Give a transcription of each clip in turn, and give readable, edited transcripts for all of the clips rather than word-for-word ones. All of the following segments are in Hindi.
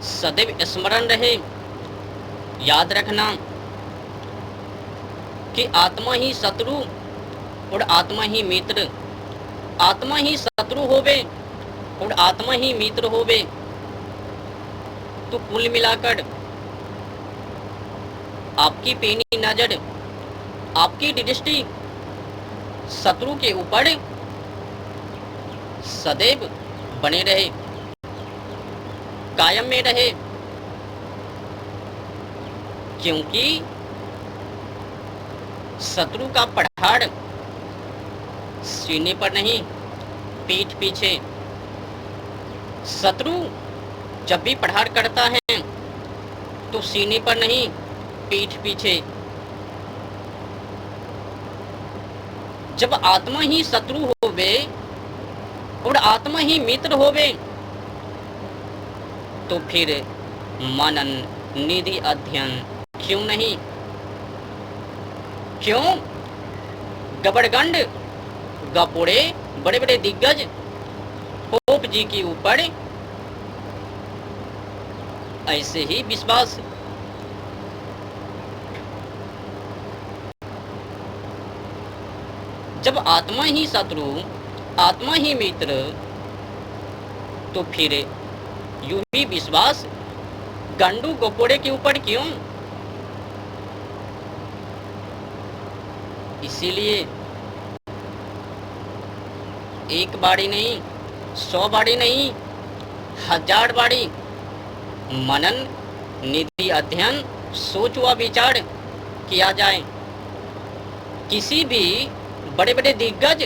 सदैव स्मरण रहे, याद रखना कि आत्मा ही शत्रु और आत्मा ही मित्र, आत्मा ही शत्रु होवे और आत्मा ही मित्र होवे। तो कुल मिलाकर आपकी पैनी नजर, आपकी दृष्टि शत्रु के ऊपर सदैव बने रहे, कायम में रहे, क्योंकि शत्रु का प्रहार सीने पर नहीं, पीठ पीछे। शत्रु जब भी प्रहार करता है तो सीने पर नहीं, पीठ पीछे। जब आत्मा ही शत्रु होवे और आत्मा ही मित्र होवे तो फिर मनन निधि अध्ययन क्यों नहीं? क्यों? गबड़गंड गपोड़े बड़े बड़े दिग्गज पोप जी के ऊपर ऐसे ही विश्वास। जब आत्मा ही शत्रु आत्मा ही मित्र तो फिर यूं ही विश्वास गंडू गोपोड़े के ऊपर क्यों? इसीलिए एक बाड़ी नहीं, 100 बाड़ी नहीं, 1000 बाड़ी मनन निधि अध्ययन सोच व विचार किया जाए। किसी भी बड़े बड़े दिग्गज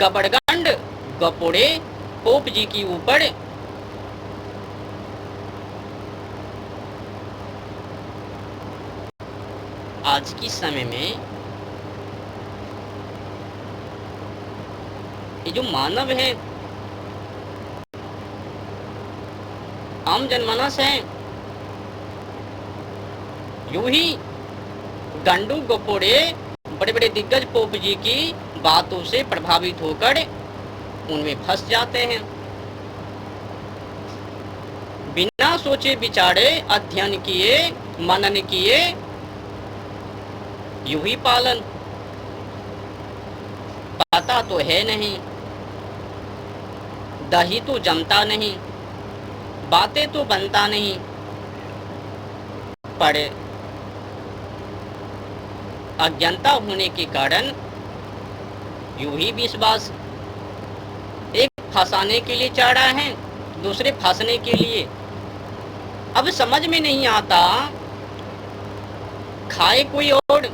गबड़गंड गपोड़े पोप जी के ऊपर आज की समय में ये जो मानव है, आम जनमानस है, यूं ही गंडू गोपोड़े बड़े बड़े दिग्गज पोप जी की बातों से प्रभावित होकर उनमें फंस जाते हैं। बिना सोचे विचारे अध्ययन किए मनन किए यूं ही पालन। पता तो है नहीं, दही तो जमता नहीं, बातें तो बनता नहीं, पर अज्ञानता होने के कारण यूं ही विश्वास। एक फंसाने के लिए चाह रहा है, दूसरे फंसने के लिए। अब समझ में नहीं आता, खाए कोई और,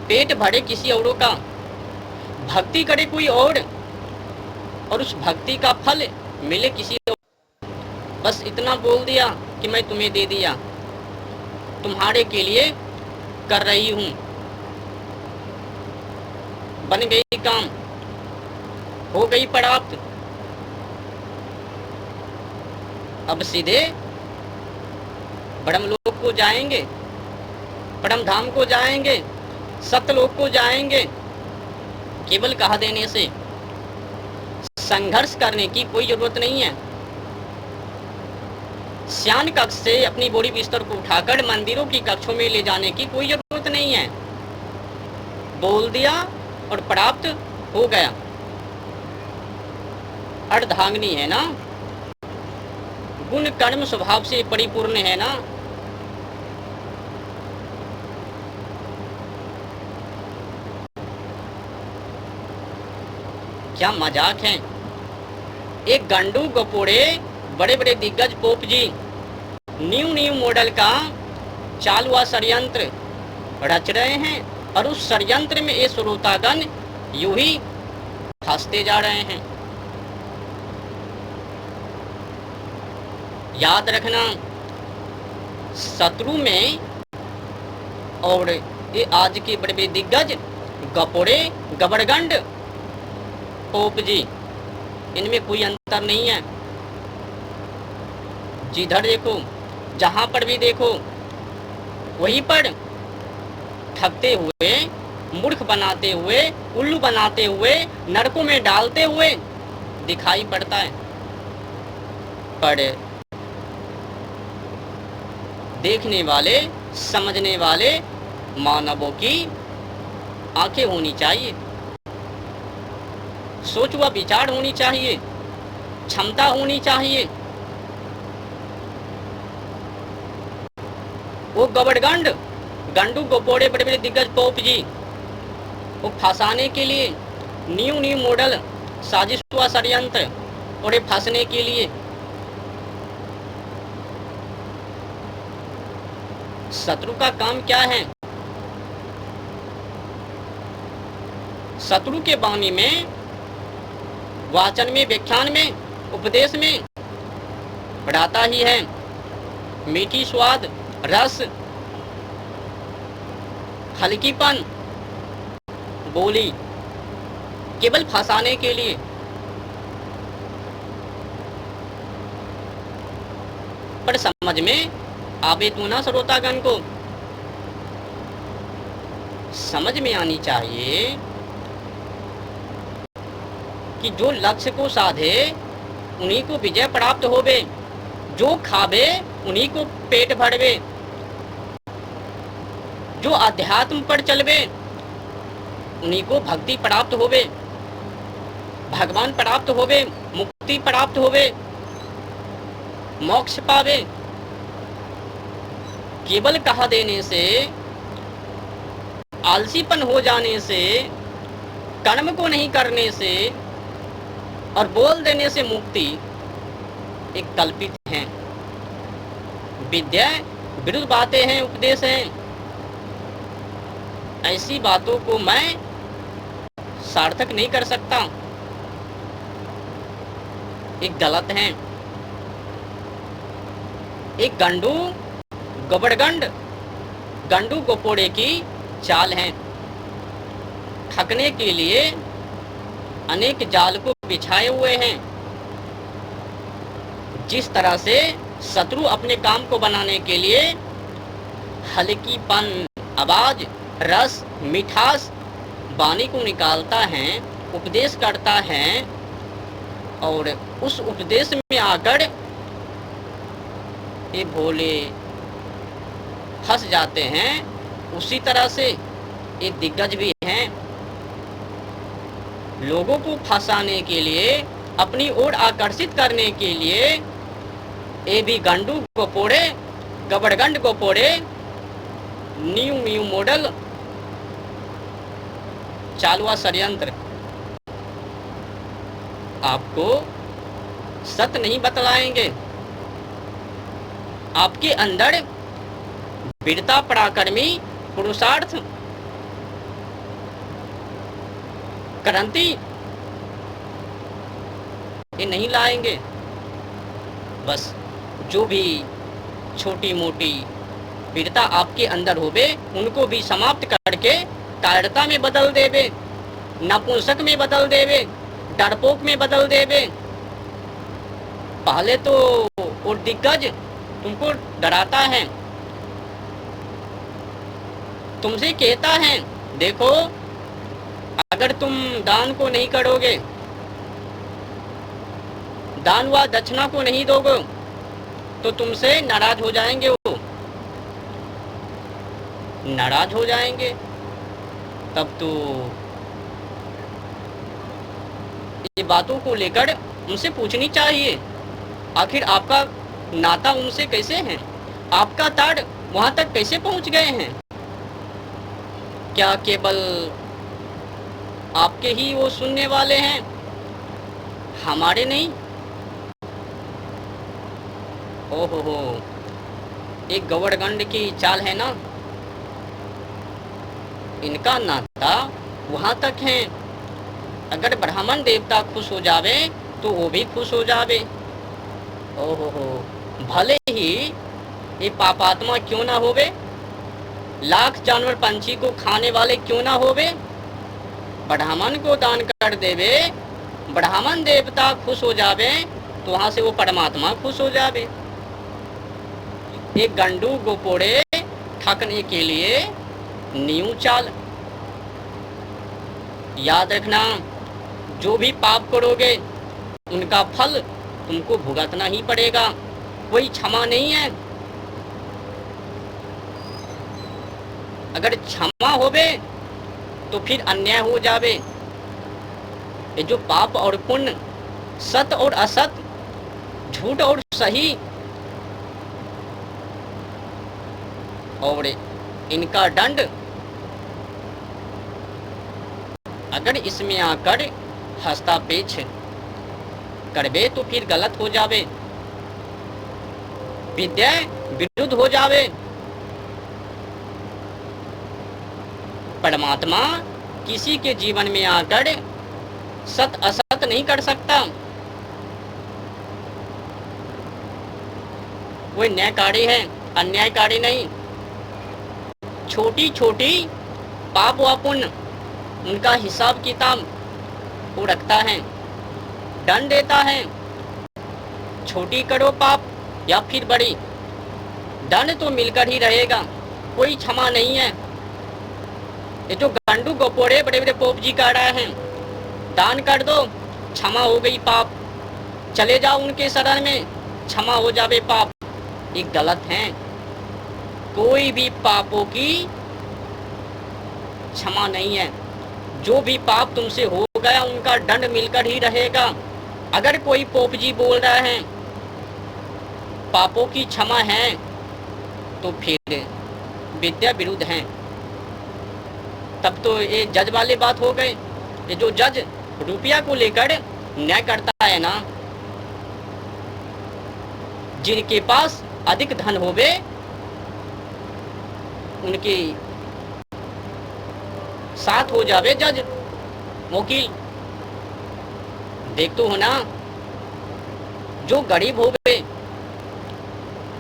पेट भरे किसी औरों का, भक्ति करे कोई और उस भक्ति का फल मिले किसी और। बस इतना बोल दिया कि मैं तुम्हें दे दिया, तुम्हारे के लिए कर रही हूं, बन गई काम, हो गई प्राप्त। अब सीधे ब्रह्मलोक को जाएंगे, परम धाम को जाएंगे, सत्यलोक को जाएंगे। केवल कहा देने से संघर्ष करने की कोई जरूरत नहीं है। श्यान कक्ष से अपनी बोरी बिस्तर को उठाकर मंदिरों की कक्षों में ले जाने की कोई जरूरत नहीं है। बोल दिया और प्राप्त हो गया। अर्धांगिनी है ना, गुण कर्म स्वभाव से परिपूर्ण है ना। क्या मजाक है। एक गंडू गपोड़े बड़े बड़े दिग्गज पोप जी न्यू मॉडल का चाल व षड्यंत्र रच रहे हैं और उस षड्यंत्र में ये श्रोतागण यूं ही फंसते जा रहे हैं। याद रखना, शत्रु में और ये आज के बड़े बड़े दिग्गज गपोड़े गबड़गंड पोप जी, इनमें कोई अंतर नहीं है। जिधर देखो, जहां पर भी देखो, वहीं पर ठगते हुए, मूर्ख बनाते हुए, उल्लू बनाते हुए, नरकों में डालते हुए दिखाई पड़ता है। पर देखने वाले, समझने वाले मानवों की आंखें होनी चाहिए, सोच व विचार होनी चाहिए, क्षमता होनी चाहिए। वो गबड़गंड गंडू गोपोड़े बड़े बड़े दिग्गज पोप जी वो फंसाने के लिए न्यू न्यू मॉडल साजिश व षड्यंत्र और फंसने के लिए शत्रु का काम क्या है? शत्रु के वाणी में, वाचन में, व्याख्यान में, उपदेश में बढ़ाता ही है मीठी स्वाद, रस, हल्कीपन, बोली, केवल फंसाने के लिए। पर समझ में आवे तो ना श्रोतागण को समझ में आनी चाहिए कि जो लक्ष्य को साधे उन्हीं को विजय प्राप्त होवे, जो खावे उन्हीं को पेट भरवे, जो अध्यात्म पर चलवे उन्हीं को भक्ति प्राप्त होवे, भगवान प्राप्त होवे, मुक्ति प्राप्त होवे, मोक्ष पावे। केवल कहा देने से, आलसीपन हो जाने से, कर्म को नहीं करने से और बोल देने से मुक्ति एक कल्पित है। विद्या विरुद्ध बातें हैं, उपदेश हैं। ऐसी बातों को मैं सार्थक नहीं कर सकता, एक गलत है। एक गंडू गबड़गंड गंडू गोपोड़े की चाल है। ठगने के लिए अनेक जाल को बिछाए हुए हैं। जिस तरह से शत्रु अपने काम को बनाने के लिए हल्कीपन, आवाज, रस, मिठास वाणी को निकालता है, उपदेश करता है और उस उपदेश में आकर ये भोले फंस जाते हैं। उसी तरह से ये दिग्गज भी हैं, लोगों को फंसाने के लिए, अपनी ओर आकर्षित करने के लिए ये भी गंडू गोपोड़े, गबड़गंड गोपोड़े न्यू न्यू मॉडल चालुआ षड्यंत्र आपको सत्य नहीं बतलाएंगे। आपके अंदर वीरता, पराक्रमी, पुरुषार्थ, क्रांति ये नहीं लाएंगे। बस जो भी छोटी मोटी वीरता आपके अंदर होवे उनको भी समाप्त करके कायरता में बदल देवे, नपुंसक में बदल देवे, डरपोक में बदल देवे। पहले तो वो दिग्गज तुमको डराता है, तुमसे कहता है देखो अगर तुम दान को नहीं करोगे, दान व दक्षिणा को नहीं दोगे तो तुमसे नाराज हो जाएंगे। वो नाराज हो जाएंगे तब तो ये बातों को लेकर उनसे पूछनी चाहिए आखिर आपका नाता उनसे कैसे है, आपका ताड़ वहां तक कैसे पहुंच गए हैं। क्या केवल आपके ही वो सुनने वाले हैं, हमारे नहीं? ओहो हो, एक गवड़गंड की चाल है ना, इनका नाता वहां तक है। अगर ब्राह्मण देवता खुश हो जावे तो वो भी खुश हो जावे। ओहो हो, भले ही ये पापात्मा क्यों ना होवे, लाख जानवर पंछी को खाने वाले क्यों ना होवे, ब्राह्मण को दान कर देवे, ब्राह्मण देवता खुश हो जावे तो वहां से वो परमात्मा खुश हो जावे। एक गंडू गोपोड़े ठगने के लिए न्यू चाल। याद रखना, जो भी पाप करोगे उनका फल तुमको भुगतना ही पड़ेगा, कोई क्षमा नहीं है। अगर क्षमा होवे तो फिर अन्याय हो जावे। ये जो पाप और पुण्य, सत और असत, झूठ और सही, और इनका दंड अगर इसमें आकर हस्तापेक्ष करवे तो फिर गलत हो जावे, विद्या विरुद्ध हो जावे। परमात्मा किसी के जीवन में आकर सत असत नहीं कर सकता। वो न्यायकारी है, अन्यायकारी नहीं। छोटी छोटी पाप व पुण्य उनका हिसाब किताब वो रखता है, दंड देता है। छोटी करो पाप या फिर बड़ी, दंड तो मिलकर ही रहेगा, कोई क्षमा नहीं है। ये जो गांडू गोपोड़े बड़े बड़े पोप जी कह रहे हैं, दान कर दो क्षमा हो गई पाप, चले जाओ उनके शरण में क्षमा हो जावे पाप, ये गलत है। कोई भी पापों की क्षमा नहीं है। जो भी पाप तुमसे हो गया उनका दंड मिलकर ही रहेगा। अगर कोई पोप जी बोल रहे हैं पापों की क्षमा है तो फिर विद्या विरुद्ध है। तब तो ये जज वाले बात हो गए। ये जो जज रुपया को लेकर न्याय करता है ना, जिनके पास अधिक धन होवे उनके साथ हो जावे जज वकील। देख तो हो ना, जो गरीब होवे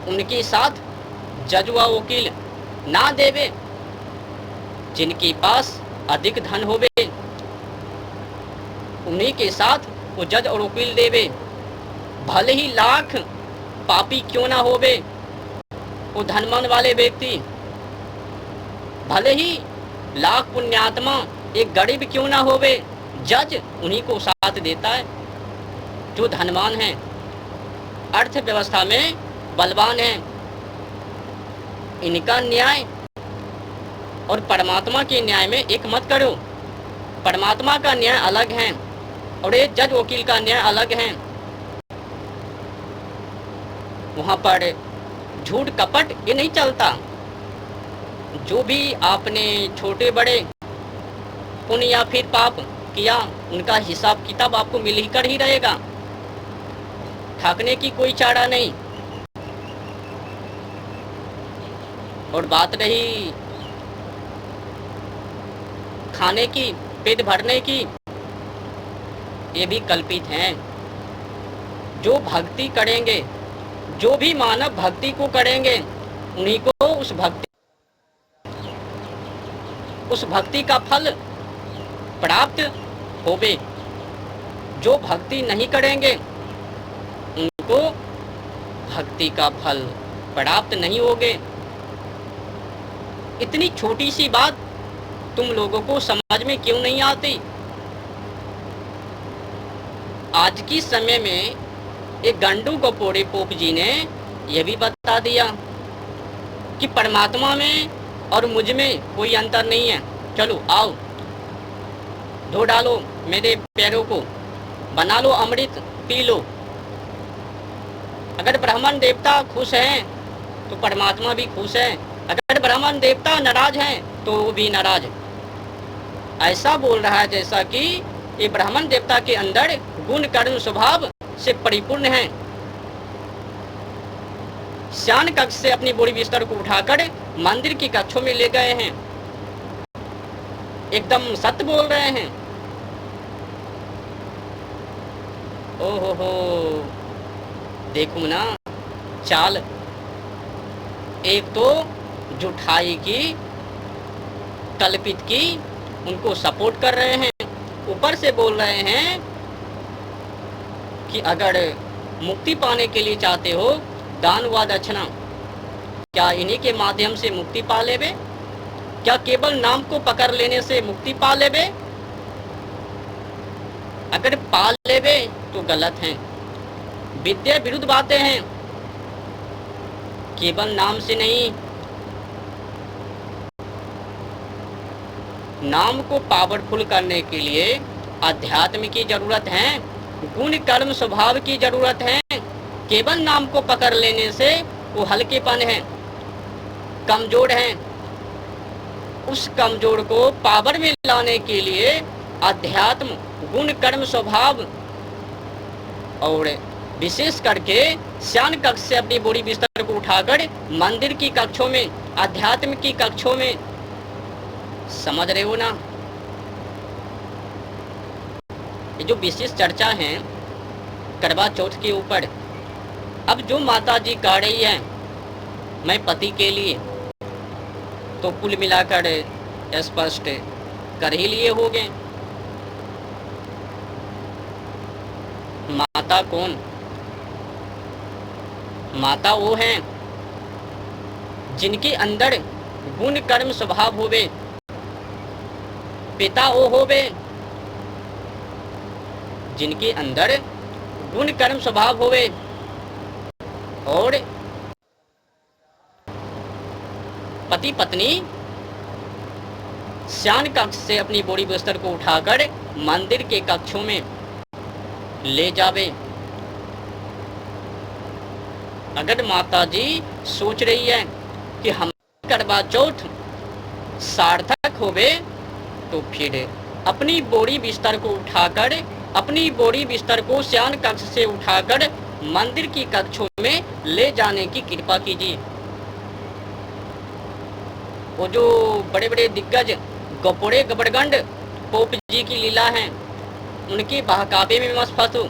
उनके साथ जज व वकील ना देवे, जिनके पास अधिक धन होवे उन्हीं के साथ वो जज और वकील देवे। भले ही लाख पापी क्यों ना होवे वो धनवान वाले व्यक्ति, भले ही लाख पुण्यात्मा एक गरीब क्यों ना होवे, जज उन्हीं को साथ देता है जो धनवान है, अर्थव्यवस्था में बलवान है। इनका न्याय और परमात्मा के न्याय में एक मत करो। परमात्मा का न्याय अलग है और ये जज वकील का न्याय अलग है। वहां पर झूठ कपट ये नहीं चलता। जो भी आपने छोटे बड़े पुण्य या फिर पाप किया उनका हिसाब किताब आपको मिल ही कर ही रहेगा, ठाकने की कोई चारा नहीं। और बात रही खाने की, पेट भरने की, ये भी कल्पित हैं। जो भक्ति करेंगे, जो भी मानव भक्ति को करेंगे उन्हीं को उस भक्ति का फल प्राप्त होवे। जो भक्ति नहीं करेंगे उनको भक्ति का फल प्राप्त नहीं होगे। इतनी छोटी सी बात तुम लोगों को समझ में क्यों नहीं आती? आज की समय में एक गंडू गोपोड़े पोप जी ने यह भी बता दिया कि परमात्मा में और मुझ में कोई अंतर नहीं है। चलो आओ, धो डालो मेरे पैरों को, बना लो अमृत, पी लो। अगर ब्राह्मण देवता खुश हैं तो परमात्मा भी खुश है, अगर ब्राह्मण देवता नाराज हैं तो वो भी नाराज। ऐसा बोल रहा है जैसा कि ये ब्राह्मण देवता के अंदर गुण कर्म स्वभाव से परिपूर्ण है। शयन कक्ष से अपनी बोरी बिस्तर को उठाकर मंदिर की कक्षों में ले गए हैं। एकदम सत्य बोल रहे हैं। ओहो हो, देखो ना चाल, एक तो जुठाई की, कल्पित की, उनको सपोर्ट कर रहे हैं, ऊपर से बोल रहे हैं कि अगर मुक्ति पाने के लिए चाहते हो दान व दक्षिणा, क्या इन्हीं के माध्यम से मुक्ति पा लेबे? क्या केवल नाम को पकड़ लेने से मुक्ति पा लेबे? अगर पा लेबे तो गलत है, विद्या विरुद्ध बातें हैं। केवल नाम से नहीं, नाम को पावरफुल करने के लिए अध्यात्म की जरूरत है, गुण कर्म स्वभाव की जरूरत है। केवल नाम को पकड़ लेने से वो हल्केपन है, कमजोर है। उस कमजोर को पावर में लाने के लिए अध्यात्म, गुण कर्म स्वभाव और विशेष करके शयन कक्ष से अपनी बोरी बिस्तर को उठाकर मंदिर की कक्षों में, अध्यात्म की कक्षों में, समझ रहे हो ना? ये जो विशेष चर्चा है करवा चौथ के ऊपर, अब जो माता जी कह रही है मैं पति के लिए, तो कुल मिलाकर स्पष्ट कर ही लिए होंगे। माता कौन? माता वो हैं जिनके अंदर गुण कर्म स्वभाव होवे। पिता वो होवे जिनके अंदर गुण कर्म स्वभाव होवे। और पति पत्नी शयन कक्ष से अपनी बोरी बिस्तर को उठाकर मंदिर के कक्षों में ले जावे। अगर माता जी सोच रही है कि हम करवा चौथ सार्थक होवे, तो फिर अपनी बोरी बिस्तर को उठाकर, अपनी बोरी बिस्तर को शयन कक्ष से उठाकर मंदिर की कक्षों में ले जाने की कृपा कीजिए। वो जो बड़े बड़े दिग्गज गपोड़े गबड़गंड पोप जी की लीला हैं, उनके बहकावे में मत फंसो।